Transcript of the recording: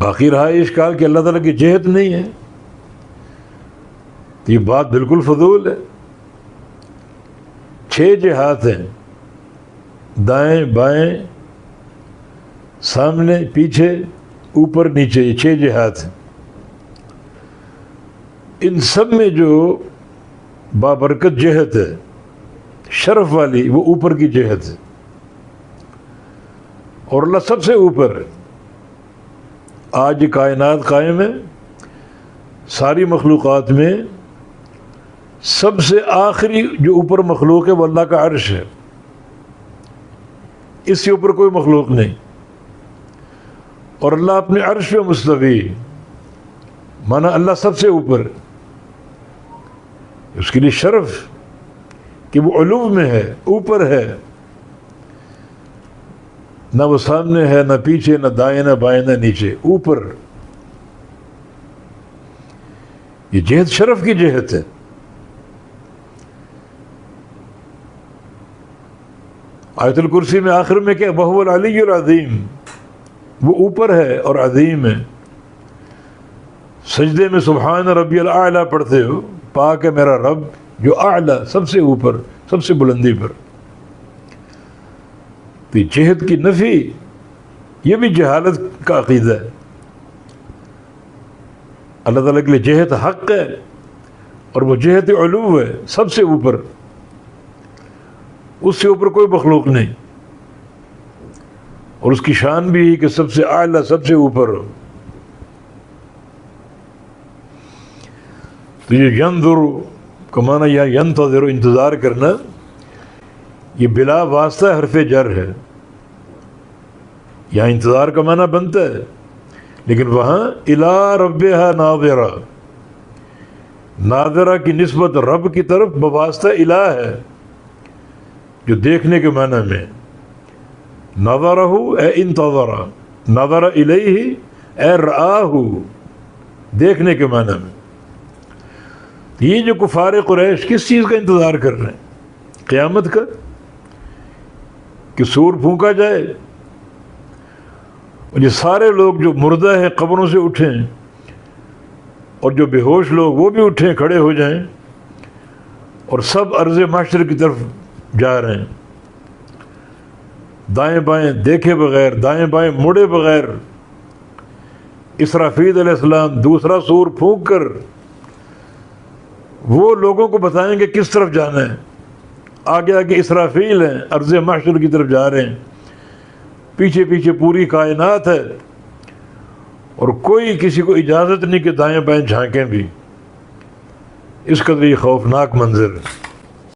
باقی رہا اشکال کہ اللہ تعالیٰ کی جہت نہیں ہے، تو یہ بات بالکل فضول ہے۔ 6 جہات ہیں، دائیں بائیں سامنے پیچھے اوپر نیچے، یہ 6 جہات ہیں۔ ان سب میں جو بابرکت جہت ہے، شرف والی، وہ اوپر کی جہت ہے، اور اللہ سب سے اوپر ہے۔ آج یہ کائنات قائم ہے، ساری مخلوقات میں سب سے آخری جو اوپر مخلوق ہے وہ اللہ کا عرش ہے، اس سے اوپر کوئی مخلوق نہیں، اور اللہ اپنے عرش پہ مستوی، مانا اللہ سب سے اوپر، اس کے لیے شرف کہ وہ علو میں ہے، اوپر ہے، نہ وہ سامنے ہے، نہ پیچھے، نہ دائیں نہ بائیں نہ نیچے، اوپر۔ یہ جہت شرف کی جہت ہے۔ آیت الکرسی میں آخر میں کہ وَهُوَ الْعَلِيُّ الْعَظِيمُ، وہ اوپر ہے اور عظیم ہے۔ سجدے میں سبحان ربی الاعلیٰ پڑھتے ہو، پاک ہے میرا رب جو اعلیٰ، سب سے اوپر، سب سے بلندی پر۔ تو جہت کی نفی یہ بھی جہالت کا عقیدہ ہے۔ اللہ تعالیٰ کے لیے جہت حق ہے، اور وہ جہت علو ہے، سب سے اوپر، اس سے اوپر کوئی مخلوق نہیں، اور اس کی شان بھی ہے کہ سب سے اعلیٰ، سب سے اوپر ہو۔ تو یہ ینظر کا معنی یا ینتظر، انتظار کرنا، یہ بلا واسطہ حرف جر ہے، یہاں انتظار کا معنی بنتا ہے، لیکن وہاں الی ربہا ناظرہ، ناظرہ کی نسبت رب کی طرف بواسطہ الہ ہے، جو دیکھنے کے معنی میں، نظرہ اے انتظر، نظر الیہ اے رآہ، دیکھنے کے معنی میں۔ یہ جو کفار قریش کس چیز کا انتظار کر رہے ہیں؟ قیامت کا، کہ سور پھونکا جائے اور یہ سارے لوگ جو مردہ ہیں قبروں سے اٹھیں، اور جو بے ہوش لوگ وہ بھی اٹھیں، کھڑے ہو جائیں، اور سب عرض محشر کی طرف جا رہے ہیں، دائیں بائیں دیکھے بغیر، دائیں بائیں مڑے بغیر۔ اسرافیل علیہ السلام دوسرا سور پھونک کر وہ لوگوں کو بتائیں گے کس طرف جانا ہے۔ آگے آگے اسرافیل ہیں، عرض محشر کی طرف جا رہے ہیں، پیچھے پیچھے پوری کائنات ہے، اور کوئی کسی کو اجازت نہیں کہ دائیں بائیں جھانکیں بھی۔ اس قدر یہ خوفناک منظر ہے۔